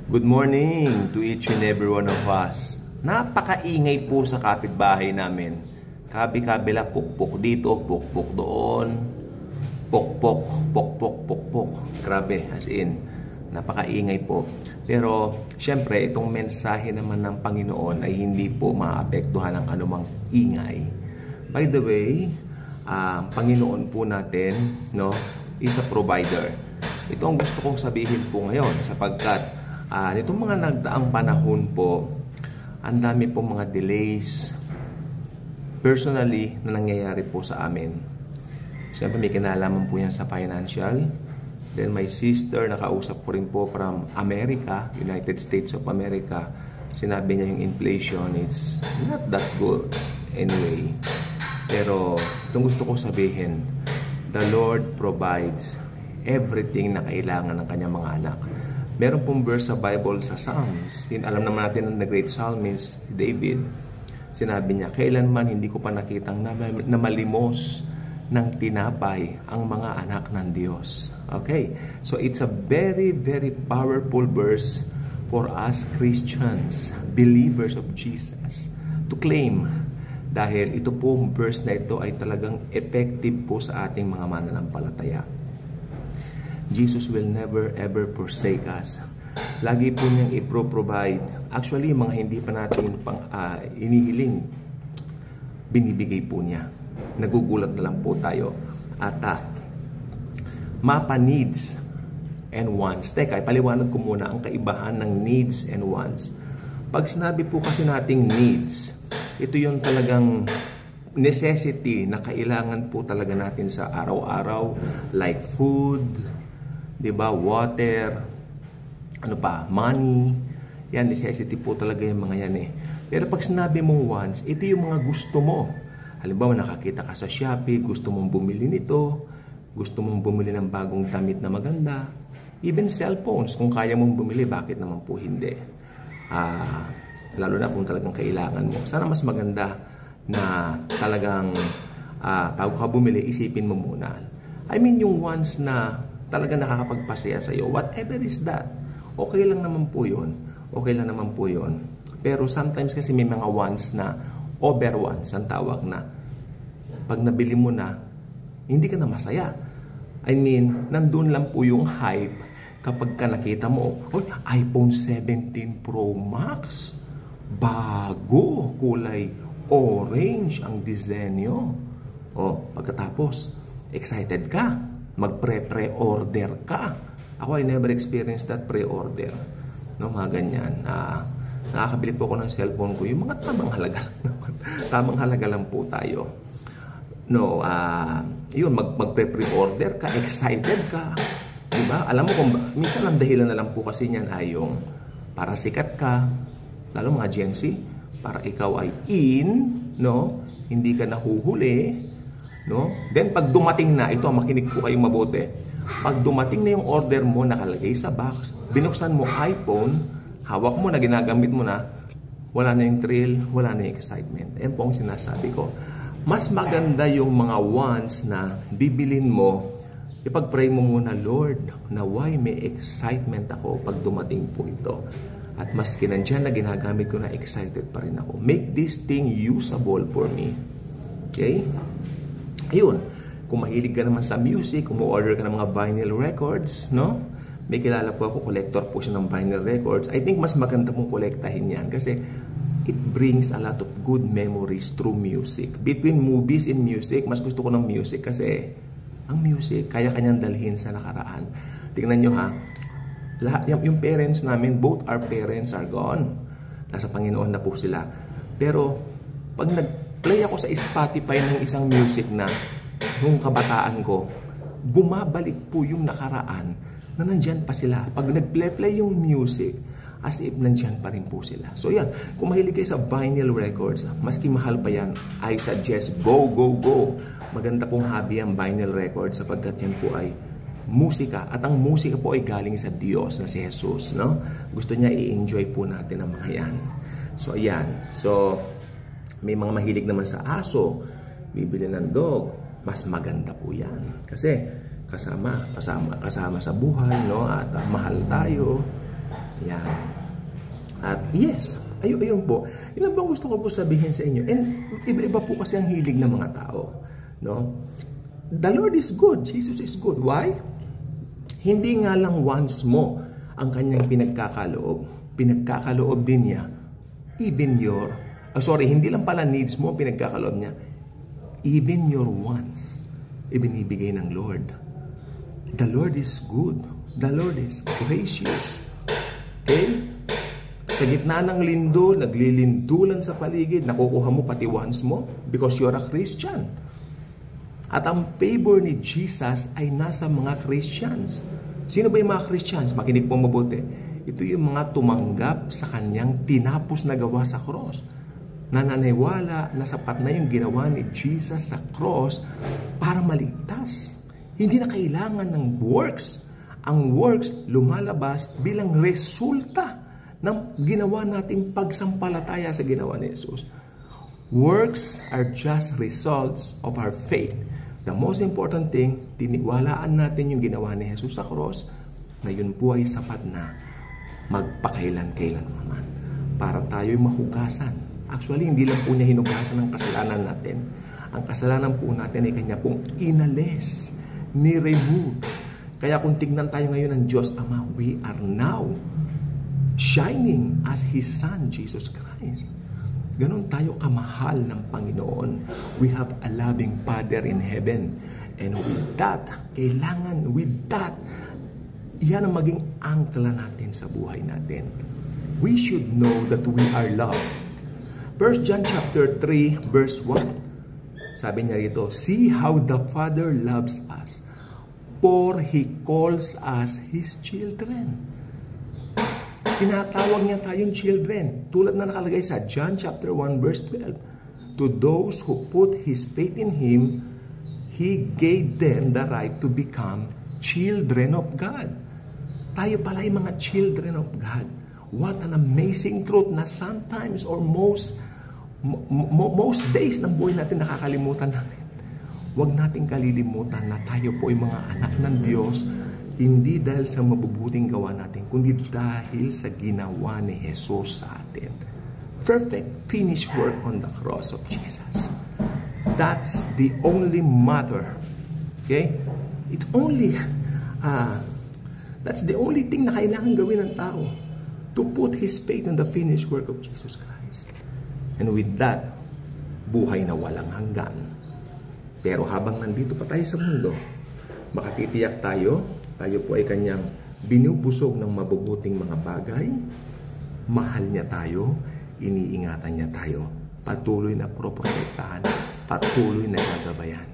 Good morning to each and every one of us. Napakaingay po sa kapitbahay namin. Kabi-kabila, pukpok dito, pukpok doon. Pukpok, pukpok, pukpok. Grabe, as in. Napakaingay po. Pero, syempre, itong mensahe naman ng Panginoon ay hindi po maapektuhan ng anumang ingay. By the way, Panginoon po natin, no, is a provider. Ito ang gusto kong sabihin po ngayon sapagkat nitong mga nagdaang panahon po, ang dami po mga delays personally na nangyayari po sa amin. Siyempre may kinalaman po yan sa financial. Then my sister, nakausap ko rin po from America, United States of America. Sinabi niya yung inflation is not that good anyway. Pero itong gusto ko sabihin, the Lord provides everything na kailangan ng kanyang mga anak. Meron pong verse sa Bible sa Psalms. Alam naman natin ng the great psalmist, David. Sinabi niya, kailanman hindi ko pa nakitang na malimos ng tinapay ang mga anak ng Diyos. Okay? So it's a very, very powerful verse for us Christians, believers of Jesus, to claim. Dahil ito pong verse na ito ay talagang effective po sa ating mga mananampalataya. Jesus will never ever forsake us. Lagi po niyang i-provide. Actually, mga hindi pa natin inihiling, binibigay po niya. Nagugulat na lang po tayo. At mapa needs and wants. Teka, ipaliwanag ko muna ang kaibahan ng needs and wants. Pag sinabi po kasi nating needs, ito yung talagang necessity na kailangan po talaga natin sa araw-araw, like food, diba, water, ano pa, money. Yan, necessity po talaga yung mga yan eh. Pero pag sinabi mong wants, ito yung mga gusto mo. Halimbawa, nakakita ka sa Shopee, gusto mong bumili nito, gusto mong bumili ng bagong damit na maganda. Even cellphones, kung kaya mong bumili, bakit naman po hindi? Lalo na kung talagang kailangan mo. Sana mas maganda na talagang bago ka bumili, isipin mo muna. I mean, yung wants na talagang nakakapagpasaya sa'yo, whatever is that, okay lang naman po yun. Okay lang naman po yun. Pero sometimes kasi may mga wants na over wants ang tawag na pag nabili mo na, hindi ka na masaya. I mean, nandun lang po yung hype kapag ka nakita mo, iPhone 17 Pro Max, bago, kulay orange ang disenyo. Pagkatapos, excited ka. Mag-pre-order ka. Ako, I never experienced that pre-order. No, mga ganyan. Nakakabili po ako ng cellphone ko. Yung mga tamang halaga lang. Tamang halaga lang po tayo. No, yun, mag-pre-order ka. Excited ka. Diba? Alam mo kung minsan ang dahilan na lang po kasi niyan ay yung para sikat ka. Lalo mga Gen Z, para ikaw ay in, no? Hindi ka nahuhuli. No? Then pag dumating na, ito makinig po kayong mabuti. Pag dumating na yung order mo nakalagay sa box, binuksan mo iPhone, hawak mo na, ginagamit mo na, wala na yung thrill, wala na yung excitement. Yan po ang sinasabi ko. Mas maganda yung mga wants na bibilin mo, ipag-pray mo muna, Lord, na why may excitement ako pag dumating po ito. At maski nandiyan na ginagamit ko na, excited pa rin ako. Make this thing usable for me. Okay? Ayun, kung mahilig ka naman sa music, kung order ka ng mga vinyl records, no? May kilala po ako, collector po siya ng vinyl records. I think mas maganda mong kolektahin yan kasi it brings a lot of good memories through music. Between movies and music, mas gusto ko ng music kasi ang music, kaya kanyang dalhin sa nakaraan. Tingnan nyo ha, lahat, yung parents namin, both our parents are gone. Nasa Panginoon na po sila. Pero, pag nag-play ako sa Spotify ng isang music na nung kabataan ko, bumabalik po yung nakaraan na nandyan pa sila. Pag nag-play yung music, as if nandyan pa rin po sila. So yan, kung mahilig kayo sa vinyl records, maski mahal pa yan, I suggest go, go, go. Maganda pong hobby ang vinyl records sapagkat yan po ay musika. At ang musika po ay galing sa Diyos na si Jesus. No? Gusto niya i-enjoy po natin ang mga yan. So ayan. So, may mga mahilig naman sa aso, bibili ng dog, mas maganda po yan. Kasi kasama sa buhay, no? At mahal tayo. Yan. At yes, ayun po. Yun bang gusto ko po sabihin sa inyo. And iba-iba po kasi ang hilig ng mga tao. No? The Lord is good. Jesus is good. Why? Hindi nga lang wants mo ang kanyang pinagkakaloob. Pinagkakaloob din niya even your, hindi lang pala needs mo pinagkakaloob niya, even your wants, ibinibigay ng Lord. The Lord is good. The Lord is gracious. Okay? Sa gitna ng lindol, naglilindulan sa paligid, nakukuha mo pati wants mo because you're a Christian. At ang favor ni Jesus ay nasa mga Christians. Sino ba yung mga Christians? Makinig po mabuti. Ito yung mga tumanggap sa kanyang tinapos na gawa sa cross. Nananiwala na sapat na yung ginawa ni Jesus sa cross para maligtas. Hindi na kailangan ng works. Ang works lumalabas bilang resulta ng ginawa nating pagsampalataya sa ginawa ni Jesus. Works are just results of our faith. The most important thing, tiniwalaan natin yung ginawa ni Jesus sa cross, na yun po ay sapat na magpakailan-kailan naman para tayo'y mahugasan. Actually, hindi lang po niya hinugasan ang kasalanan natin. Ang kasalanan po natin ay kanya pong inalis, ni-remove. Kaya kung tignan tayo ngayon ng Diyos Ama, we are now shining as His Son, Jesus Christ. Ganon tayo kamahal ng Panginoon. We have a loving Father in heaven. And with that, yan ang maging angkla natin sa buhay natin. We should know that we are loved. 1 John chapter 3, verse 1. Sabi niya rito, see how the Father loves us, for He calls us His children. Tinatawag niya tayong children. Tulad na nakalagay sa John chapter 1, verse 12. To those who put His faith in Him, He gave them the right to become children of God. Tayo pala ay mga children of God. What an amazing truth na sometimes or most days ng buhay natin nakakalimutan natin. Huwag natin kalilimutan na tayo po ay mga anak ng Diyos, hindi dahil sa mabubuting gawa natin, kundi dahil sa ginawa ni Jesus sa atin. Perfect finished work on the cross of Jesus. That's the only matter. Okay? It's only that's the only thing na kailangan gawin ng tao, to put his faith in the finished work of Jesus Christ. And with that, buhay na walang hanggan. Pero habang nandito pa tayo sa mundo, makatitiyak tayo po ay kanyang binubusog ng mabubuting mga bagay, mahal niya tayo, iniingatan niya tayo, patuloy na proprotektahan, patuloy na gagabayan.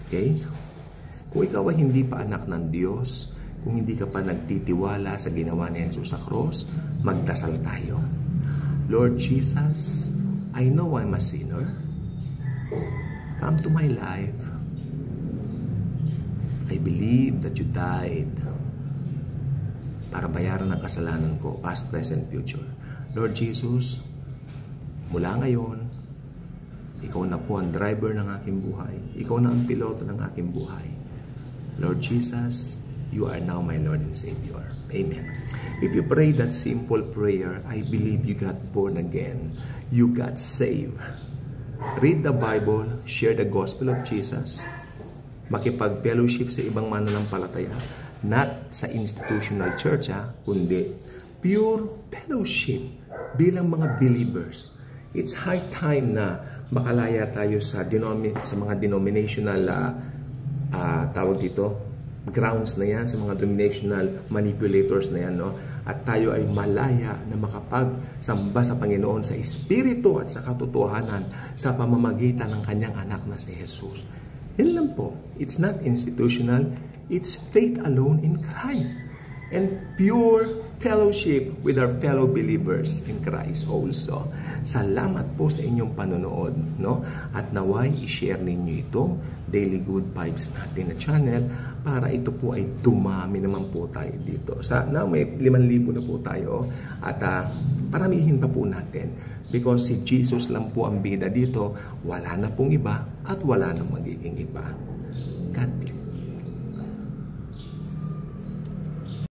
Okay? Kung ikaw ay hindi pa anak ng Diyos, kung hindi ka pa nagtitiwala sa ginawa ni Jesus sa cross, magdasal tayo. Lord Jesus, I know I'm a sinner. Come to my life. I believe that you died para bayaran ang kasalanan ko, past, present, future. Lord Jesus, mula ngayon, ikaw na po ang driver ng aking buhay. Ikaw na ang piloto ng aking buhay. Lord Jesus, you are now my Lord and Savior. Amen. If you pray that simple prayer, I believe you got born again. You got saved. Read the Bible, share the gospel of Jesus, makipag-fellowship sa ibang mananampalataya, not sa institutional church, kundi pure fellowship bilang mga believers. It's high time na makalaya tayo sa mga denominational tawag dito, grounds na yan, sa mga denominational manipulators na yan, no? At tayo ay malaya na makapagsamba sa Panginoon sa Espiritu at sa katotohanan sa pamamagitan ng kanyang anak na si Jesus. Yan lang po. It's not institutional. It's faith alone in Christ. And pure fellowship with our fellow believers in Christ also. Salamat po sa inyong panonood, no? At naway i-share ninyo itong Daily Good Vibes natin na channel para ito po ay dumami naman po tayo dito. Now may 5,000 na po tayo at paramihin pa po natin because si Jesus lang po ang bida dito. Wala na pong iba at wala na magiging iba. God bless.